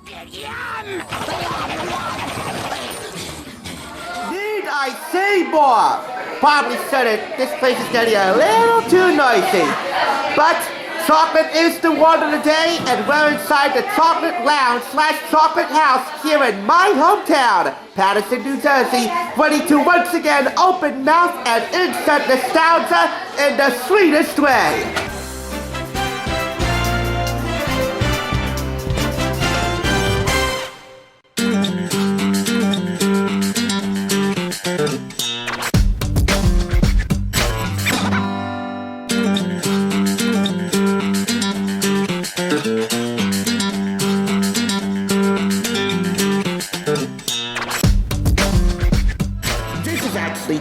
Yum! Need I say more? Probably said it, this place is getting a little too noisy. But chocolate is the word of the day, and we're inside the chocolate lounge / chocolate house here in my hometown, Paterson, New Jersey, ready to once again open mouth and insert nostalgia in the sweetest way.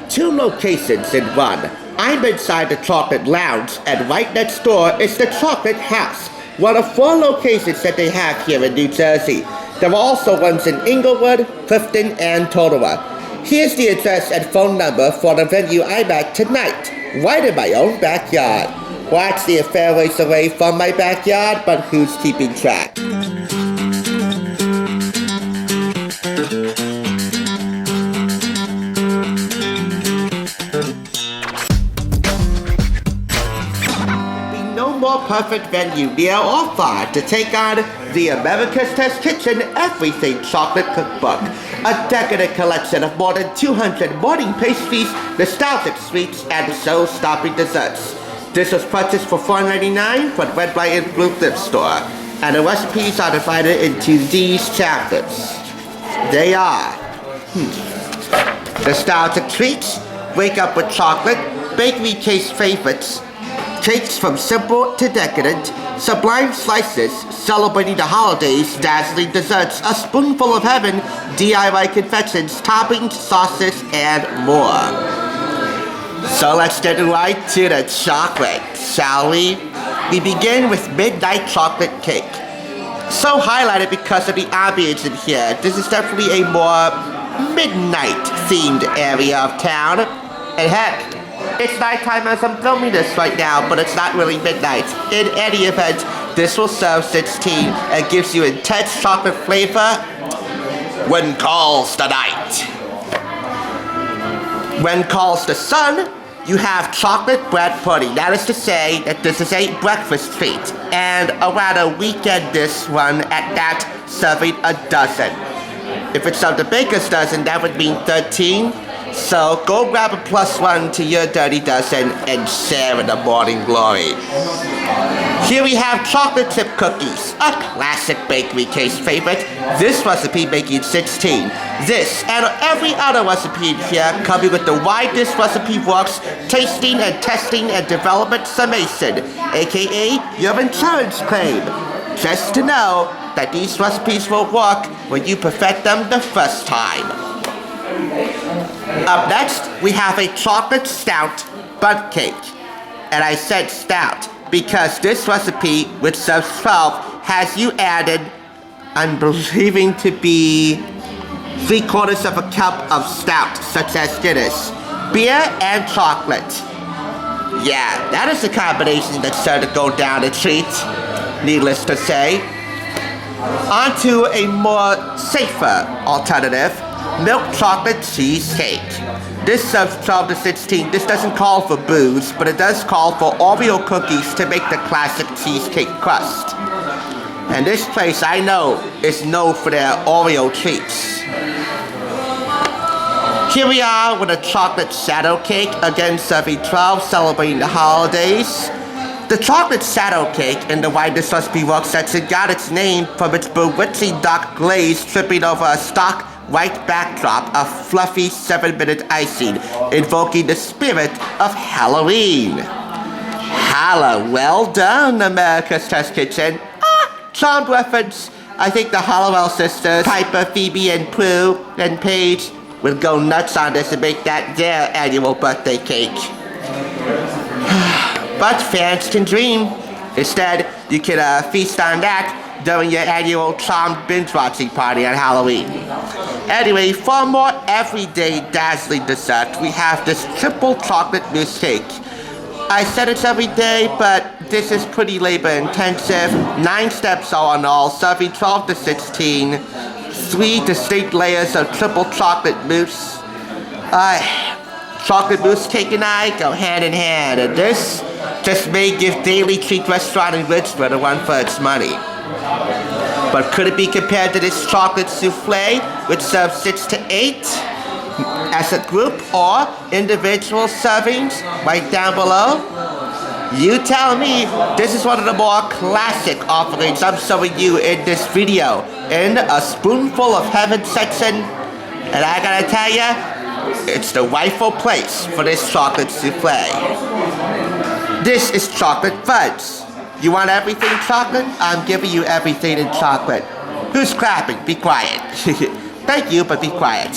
Two locations in one. I'm inside the chocolate lounge, and right next door is the chocolate house, one of 4 locations that they have here in New Jersey. There are also ones in Inglewood, Clifton, and Totowa. Here's the address and phone number for the venue I'm at tonight, right in my own backyard. Well, actually a fair ways away from my backyard, but who's keeping track? Perfect venue near or far to take on the America's Test Kitchen Everything Chocolate Cookbook, a decadent collection of more than 200 morning pastries, nostalgic sweets, and soul-stopping desserts. This was purchased for $4.99 from Red, White, and Blue Thrift Store, and the recipes are divided into these chapters. They are nostalgic treats, wake up with chocolate, bakery case favorites, cakes from simple to decadent, sublime slices, celebrating the holidays, dazzling desserts, a spoonful of heaven, DIY confections, toppings, sauces, and more. So let's get right to the chocolate, shall we? We begin with midnight chocolate cake. So highlighted because of the ambience in here. This is definitely a more midnight-themed area of town. And heck, it's nighttime as I'm filming this right now, but it's not really midnight. In any event, this will serve 16 and gives you intense chocolate flavor when calls the night. When calls the sun, you have chocolate bread pudding. That is to say that this is a breakfast treat, and a rather weekend dish one at that, serving a dozen. If it's of the baker's dozen, that would mean 13. So go grab a +1 to your dirty dozen and share in the morning glory. Here we have chocolate chip cookies, a classic bakery case favorite. This recipe making 16. This and every other recipe in here coming with the Why This Recipe Works tasting and testing and development summation, aka your insurance claim. Just to know that these recipes will work when you perfect them the first time. Up next, we have a chocolate stout bundt cake. And I said stout because this recipe, which serves 12, has you added, I'm believing to be 3/4 of a cup of stout, such as Guinness, beer, and chocolate. Yeah, that is a combination that's sure to go down a treat, needless to say. On to a more safer alternative. Milk chocolate cheesecake. This serves 12 to 16. This doesn't call for booze, but it does call for Oreo cookies to make the classic cheesecake crust. And this place, I know, is known for their Oreo treats. Here we are with a chocolate shadow cake, again serving 12, celebrating the holidays. The chocolate shadow cake in the Why This Recipe Works section got its name from its bewitching dark glaze tripping over a stock white backdrop of fluffy 7-minute icing, invoking the spirit of Halloween. Well done, America's Test Kitchen. Charmed reference. I think the Hollowell sisters, Piper, Phoebe, and Prue, and Paige, will go nuts on this and make that their annual birthday cake. But fans can dream. Instead, you can feast on that during your annual charmed binge-watching party on Halloween. Anyway, for more everyday dazzling dessert, we have this triple chocolate mousse cake. I said it's every day, but this is pretty labor intensive. 9 steps all in all, serving 12 to 16. 3 distinct layers of triple chocolate mousse. Chocolate mousse cake and I go hand in hand, and this just may give Daily Treat Restaurant in Richmond a run for its money. But could it be compared to this chocolate souffle, which serves 6 to 8 as a group or individual servings right down below? You tell me. This is one of the more classic offerings I'm showing you in this video in a spoonful of heaven section, and I gotta tell ya, it's the rightful place for this chocolate souffle. This is chocolate fudge. You want everything chocolate? I'm giving you everything in chocolate. Who's clapping? Be quiet. Thank you, but be quiet.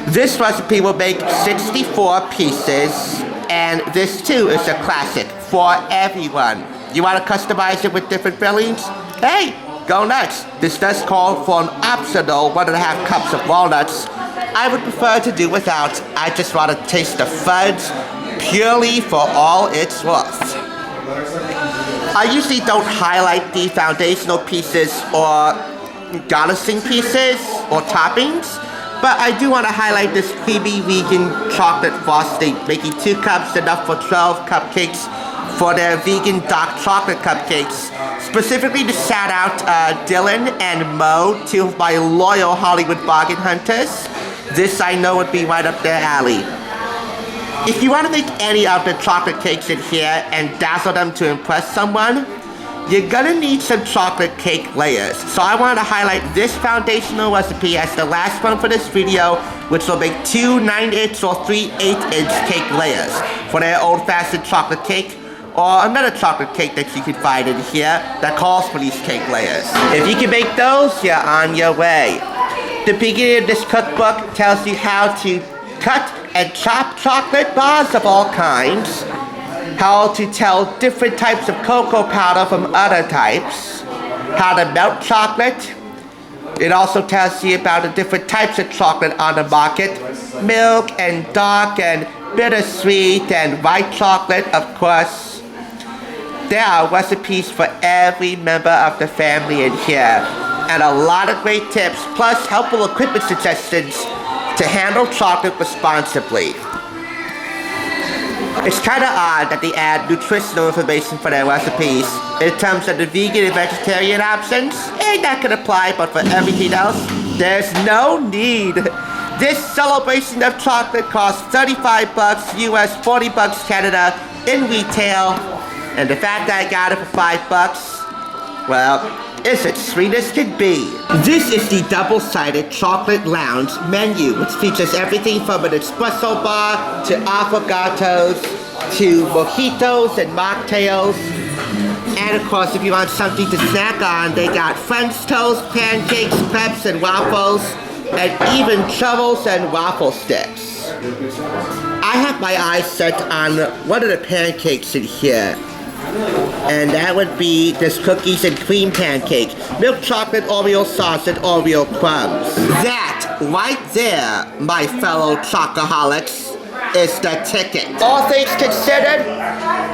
This recipe will make 64 pieces, and this too is a classic for everyone. You want to customize it with different fillings? Hey, go nuts. This does call for an optional 1.5 cups of walnuts. I would prefer to do without. I just want to taste the fudge purely for all it's worth. I usually don't highlight the foundational pieces or garnishing pieces or toppings, but I do want to highlight this creamy vegan chocolate frosting, making 2 cups enough for 12 cupcakes for their vegan dark chocolate cupcakes. Specifically to shout out Dylan and Mo, 2 of my loyal Hollywood bargain hunters. This I know would be right up their alley. If you want to make any of the chocolate cakes in here and dazzle them to impress someone, you're gonna need some chocolate cake layers. So I want to highlight this foundational recipe as the last one for this video, which will make 2 9-inch or 3 8-inch cake layers for their old-fashioned chocolate cake, or another chocolate cake that you can find in here that calls for these cake layers. If you can make those, you're on your way. The beginning of this cookbook tells you how to cut and chop chocolate bars of all kinds, how to tell different types of cocoa powder from other types, how to melt chocolate. It also tells you about the different types of chocolate on the market, milk and dark and bittersweet and white chocolate, of course. There are recipes for every member of the family in here, and a lot of great tips, plus helpful equipment suggestions to handle chocolate responsibly. It's kind of odd that they add nutritional information for their recipes. In terms of the vegan and vegetarian options, that can apply, but for everything else, there's no need. This celebration of chocolate costs $35 US, $40 Canada in retail, and the fact that I got it for $5, well, is it sweet as can be. This is the double-sided chocolate lounge menu, which features everything from an espresso bar to affogatos to mojitos and mocktails. And of course, if you want something to snack on, they got French toast, pancakes, crepes, and waffles, and even truffles and waffle sticks. I have my eyes set on one of the pancakes in here, and that would be this Cookies and Creme Pancake, milk chocolate Oreo sauce and Oreo crumbs. That right there, my fellow chocoholics, is the ticket. All things considered,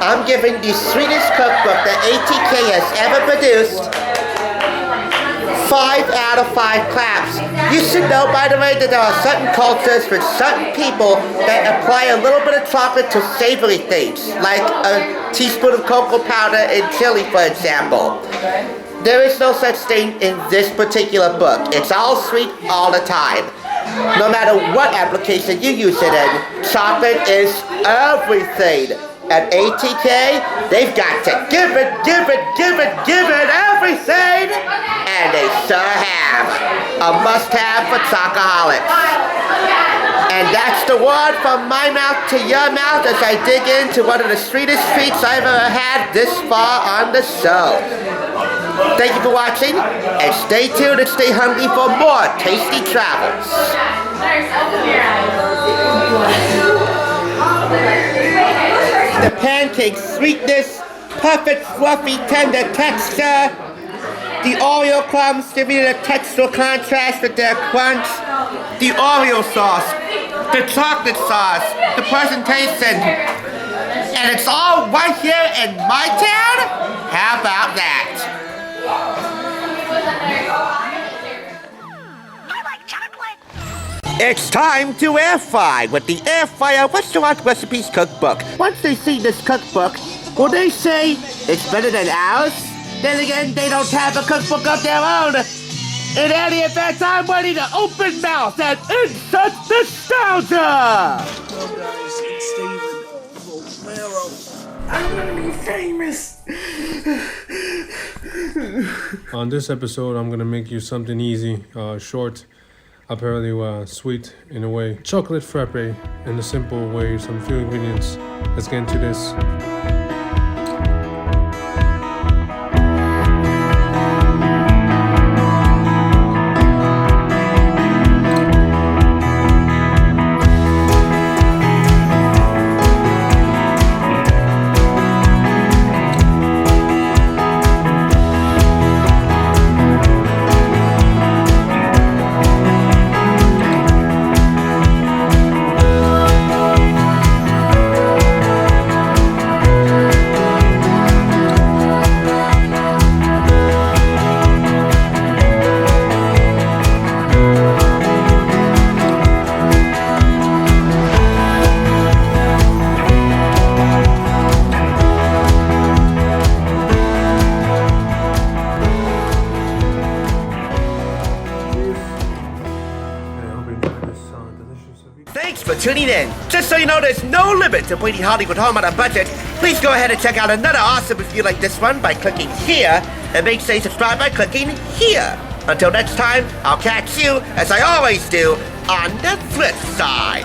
I'm giving the sweetest cookbook that ATK has ever produced 5 out of 5 claps. You should know, by the way, that there are certain cultures with certain people that apply a little bit of chocolate to savory things, like a teaspoon of cocoa powder in chili, for example. There is no such thing in this particular book. It's all sweet all the time. No matter what application you use it in, chocolate is everything. At ATK, they've got to give it everything, and they sure have. A must-have for chocoholics. And that's the word from my mouth to your mouth as I dig into one of the sweetest treats I've ever had this far on the show. Thank you for watching, and stay tuned and stay hungry for more tasty travels. The pancake sweetness, perfect fluffy tender texture, the Oreo crumbs giving it a textural contrast with their crunch, the Oreo sauce, the chocolate sauce, the presentation, And it's all right here in my town? How about that? It's time to air fry with the Air Fryer Restaurant Recipes Cookbook. Once they see this cookbook, will they say it's better than ours? Then again, they don't have a cookbook of their own. In any event, I'm ready to open mouth and insert nostalgia! It's Steven Romero. I'm gonna be famous. On this episode, I'm gonna make you something easy, short, apparently sweet in a way. Chocolate frappe in a simple way, some few ingredients. Let's get into this. Thanks for tuning in. Just so you know, there's no limit to bringing Hollywood home on a budget. Please go ahead and check out another awesome review like this one by clicking here, and make sure you subscribe by clicking here. Until next time, I'll catch you, as I always do, on the thrift side.